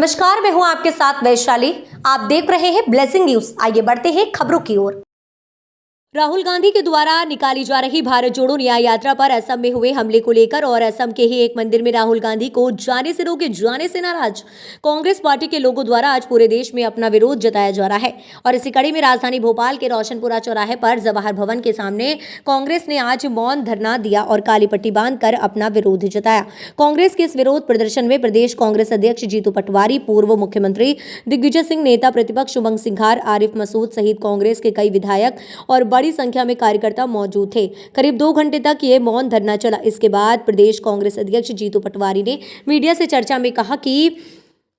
नमस्कार, मैं हूं आपके साथ वैशाली। आप देख रहे हैं ब्लेसिंग न्यूज। आइए बढ़ते हैं खबरों की ओर। राहुल गांधी के द्वारा निकाली जा रही भारत जोड़ो न्याय यात्रा पर असम में हुए हमले को लेकर और असम के ही एक मंदिर में राहुल गांधी को जाने से रोके जाने से नाराज कांग्रेस पार्टी के लोगों द्वारा आज पूरे देश में अपना विरोध जताया जा रहा है। और इसी कड़ी में राजधानी भोपाल के रोशनपुरा चौराहे पर जवाहर भवन के सामने कांग्रेस ने आज मौन धरना दिया और काली पट्टी बांधकर अपना विरोध जताया। कांग्रेस के इस विरोध प्रदर्शन में प्रदेश कांग्रेस अध्यक्ष जीतू पटवारी, पूर्व मुख्यमंत्री दिग्विजय सिंह, नेता प्रतिपक्ष उमंग सिंघार, आरिफ मसूद सहित कांग्रेस के कई विधायक और बड़ी संख्या में कार्यकर्ता मौजूद थे। करीब 2 घंटे तक ये मौन धरना चला। इसके बाद प्रदेश कांग्रेस अध्यक्ष जीतू पटवारी ने मीडिया से चर्चा में कहा कि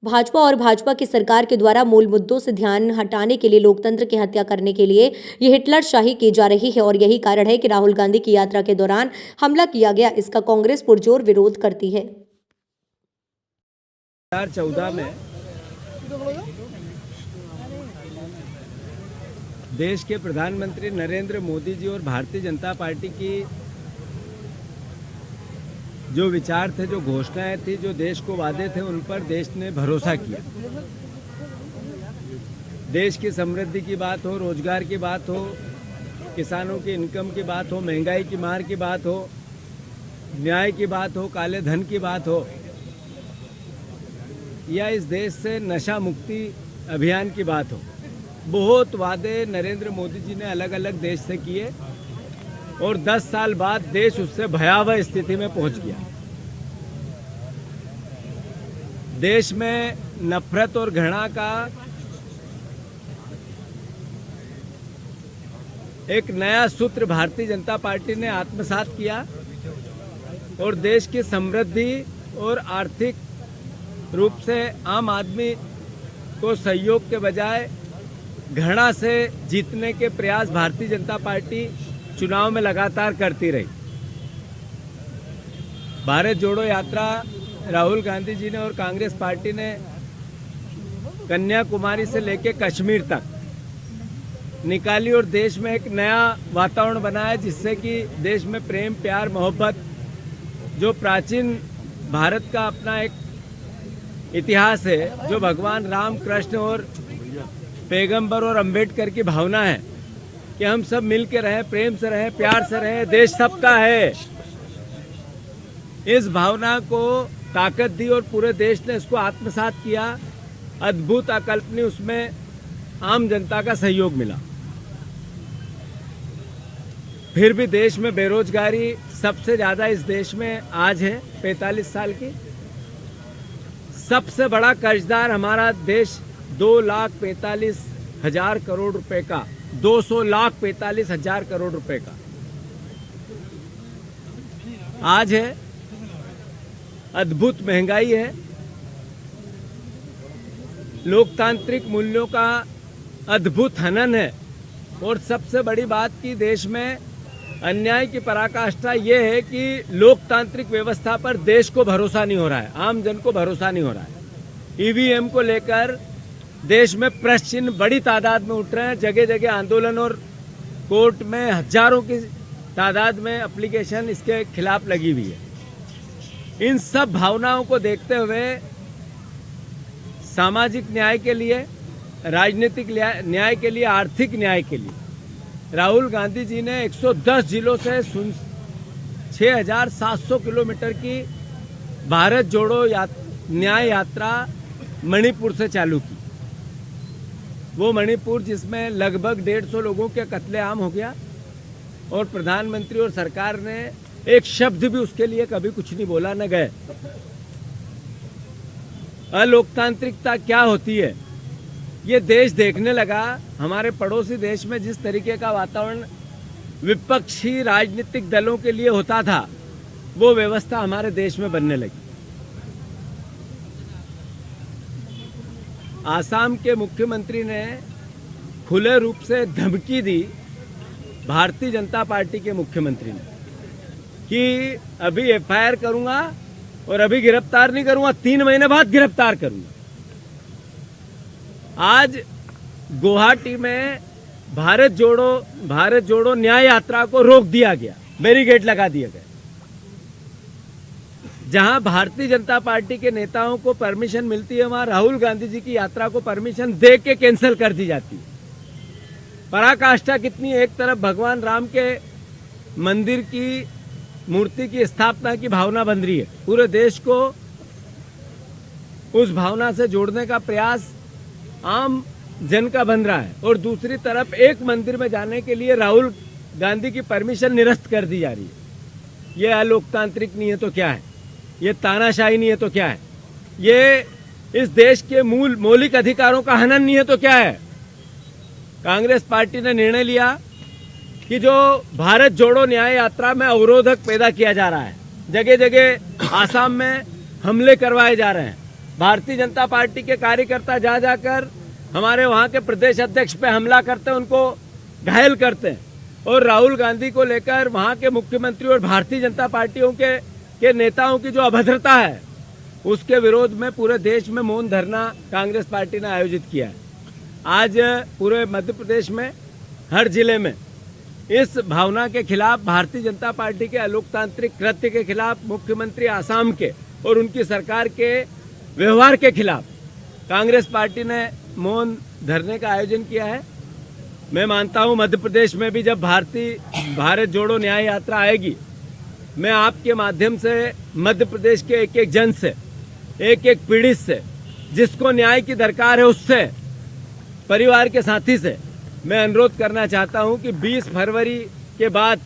भाजपा और भाजपा की सरकार के द्वारा मूल मुद्दों से ध्यान हटाने के लिए लोकतंत्र की हत्या करने के लिए यह हिटलरशाही की जा रही है और यही कारण है कि राहुल गांधी की यात्रा के दौरान हमला किया गया। इसका कांग्रेस पुरजोर विरोध करती है। 2014 में देश के प्रधानमंत्री नरेंद्र मोदी जी और भारतीय जनता पार्टी की जो विचार थे, जो घोषणाएं थी, जो देश को वादे थे, उन पर देश ने भरोसा किया। देश की समृद्धि की बात हो, रोजगार की बात हो, किसानों की इनकम की बात हो, महंगाई की मार की बात हो, न्याय की बात हो, काले धन की बात हो, या इस देश से नशा मुक्ति अभियान की बात हो, बहुत वादे नरेंद्र मोदी जी ने अलग अलग देश से किए और 10 साल बाद देश उससे भयावह स्थिति में पहुंच गया। देश में नफरत और घृणा का एक नया सूत्र भारतीय जनता पार्टी ने आत्मसात किया और देश की समृद्धि और आर्थिक रूप से आम आदमी को सहयोग के बजाय घृणा से जीतने के प्रयास भारतीय जनता पार्टी चुनाव में लगातार करती रही। भारत जोड़ो यात्रा राहुल गांधी जी ने और कांग्रेस पार्टी ने कन्याकुमारी से लेकर कश्मीर तक निकाली और देश में एक नया वातावरण बनाया, जिससे कि देश में प्रेम, प्यार, मोहब्बत, जो प्राचीन भारत का अपना एक इतिहास है, जो भगवान राम, कृष्ण और पैगंबर और अंबेडकर की भावना है कि हम सब मिल के रहें, प्रेम से रहें, प्यार से रहें, देश सबका है। इस भावना को ताकत दी और पूरे देश ने इसको आत्मसात किया। अद्भुत, अकल्पनीय उसमें आम जनता का सहयोग मिला। फिर भी देश में बेरोजगारी सबसे ज्यादा इस देश में आज है, 45 साल की। सबसे बड़ा कर्जदार हमारा देश 2,45,000 करोड़ रुपए का, 2,45,000 करोड़ रुपए का आज है। अद्भुत महंगाई है, लोकतांत्रिक मूल्यों का अद्भुत हनन है और सबसे बड़ी बात कि देश में अन्याय की पराकाष्ठा ये है कि लोकतांत्रिक व्यवस्था पर देश को भरोसा नहीं हो रहा है, आम जन को भरोसा नहीं हो रहा है। ईवीएम को लेकर देश में प्रश्न चिन्ह बड़ी तादाद में उठ रहे हैं। जगह जगह आंदोलन और कोर्ट में हजारों की तादाद में एप्लीकेशन इसके खिलाफ लगी हुई है। इन सब भावनाओं को देखते हुए सामाजिक न्याय के लिए, राजनीतिक न्याय के लिए, आर्थिक न्याय के लिए राहुल गांधी जी ने 110 जिलों से 6,700 किलोमीटर की भारत जोड़ो न्याय यात्रा मणिपुर से चालू की। वो मणिपुर जिसमें लगभग 150 लोगों के कत्लेआम हो गया और प्रधानमंत्री और सरकार ने एक शब्द भी उसके लिए कभी कुछ नहीं बोला, न गए। अलोकतांत्रिकता क्या होती है ये देश देखने लगा। हमारे पड़ोसी देश में जिस तरीके का वातावरण विपक्षी राजनीतिक दलों के लिए होता था, वो व्यवस्था हमारे देश में बनने लगी। आसाम के मुख्यमंत्री ने खुले रूप से धमकी दी भारतीय जनता पार्टी के मुख्यमंत्री ने कि अभी एफआईआर करूंगा और अभी गिरफ्तार नहीं करूंगा, 3 महीने बाद गिरफ्तार करूंगा। आज गुवाहाटी में भारत जोड़ो न्याय यात्रा को रोक दिया गया, बैरिकेड लगा दिए गए। जहां भारतीय जनता पार्टी के नेताओं को परमिशन मिलती है, वहां राहुल गांधी जी की यात्रा को परमिशन दे के कैंसिल कर दी जाती है। पराकाष्ठा कितनी, एक तरफ भगवान राम के मंदिर की मूर्ति की स्थापना की भावना बन रही है, पूरे देश को उस भावना से जोड़ने का प्रयास आम जन का बन रहा है, और दूसरी तरफ एक मंदिर में जाने के लिए राहुल गांधी की परमिशन निरस्त कर दी जा रही है। ये अलोकतांत्रिक नहीं है तो क्या है, ये तानाशाही नहीं है तो क्या है, ये इस देश के मौलिक अधिकारों का हनन नहीं है तो क्या है। कांग्रेस पार्टी ने निर्णय लिया कि जो भारत जोड़ो न्याय यात्रा में अवरोधक पैदा किया जा रहा है, जगह जगह आसाम में हमले करवाए जा रहे हैं, भारतीय जनता पार्टी के कार्यकर्ता जा जाकर हमारे वहाँ के प्रदेश अध्यक्ष पे हमला करते हैं, उनको घायल करते हैं, और राहुल गांधी को लेकर वहाँ के मुख्यमंत्री और भारतीय जनता पार्टियों के नेताओं की जो अभद्रता है, उसके विरोध में पूरे देश में मौन धरना कांग्रेस पार्टी ने आयोजित किया है। आज पूरे मध्य प्रदेश में हर जिले में इस भावना के खिलाफ, भारतीय जनता पार्टी के अलोकतांत्रिक कृत्य के खिलाफ, मुख्यमंत्री आसाम के और उनकी सरकार के व्यवहार के खिलाफ कांग्रेस पार्टी ने मौन धरने का आयोजन किया है। मैं मानता हूं मध्य प्रदेश में भी जब भारत जोड़ो न्याय यात्रा आएगी, मैं आपके माध्यम से मध्य प्रदेश के एक एक जन से, एक एक पीड़ित से, जिसको न्याय की दरकार है, उससे, परिवार के साथी से मैं अनुरोध करना चाहता हूं कि 20 फरवरी के बाद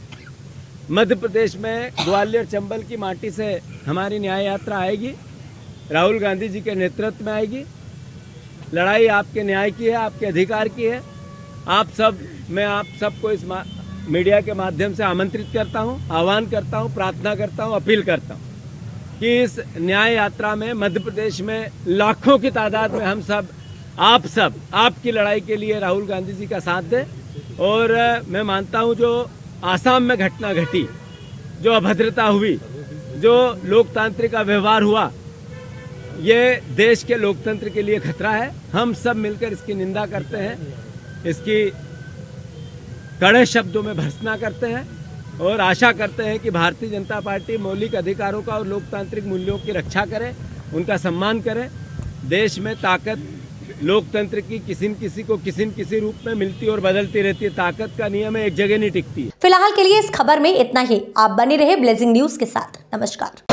मध्य प्रदेश में ग्वालियर चंबल की माटी से हमारी न्याय यात्रा आएगी, राहुल गांधी जी के नेतृत्व में आएगी। लड़ाई आपके न्याय की है, आपके अधिकार की है। मैं आप सबको इस मीडिया के माध्यम से आमंत्रित करता हूं, आह्वान करता हूं, प्रार्थना करता हूं, अपील करता हूं कि इस न्याय यात्रा में मध्य प्रदेश में लाखों की तादाद में हम सब, आप सब आपकी लड़ाई के लिए राहुल गांधी जी का साथ दें। और मैं मानता हूं जो आसाम में घटना घटी, जो अभद्रता हुई, जो लोकतांत्रिक व्यवहार हुआ, ये देश के लोकतंत्र के लिए खतरा है। हम सब मिलकर इसकी निंदा करते हैं, इसकी कड़े शब्दों में भर्त्सना करते हैं, और आशा करते हैं कि भारतीय जनता पार्टी मौलिक अधिकारों का और लोकतांत्रिक मूल्यों की रक्षा करे, उनका सम्मान करे। देश में ताकत लोकतंत्र की किसी न किसी रूप में मिलती और बदलती रहती है। ताकत का नियम है, एक जगह नहीं टिकती। फिलहाल के लिए इस खबर में इतना ही। आप बने रहे ब्लेजिंग न्यूज के साथ। नमस्कार।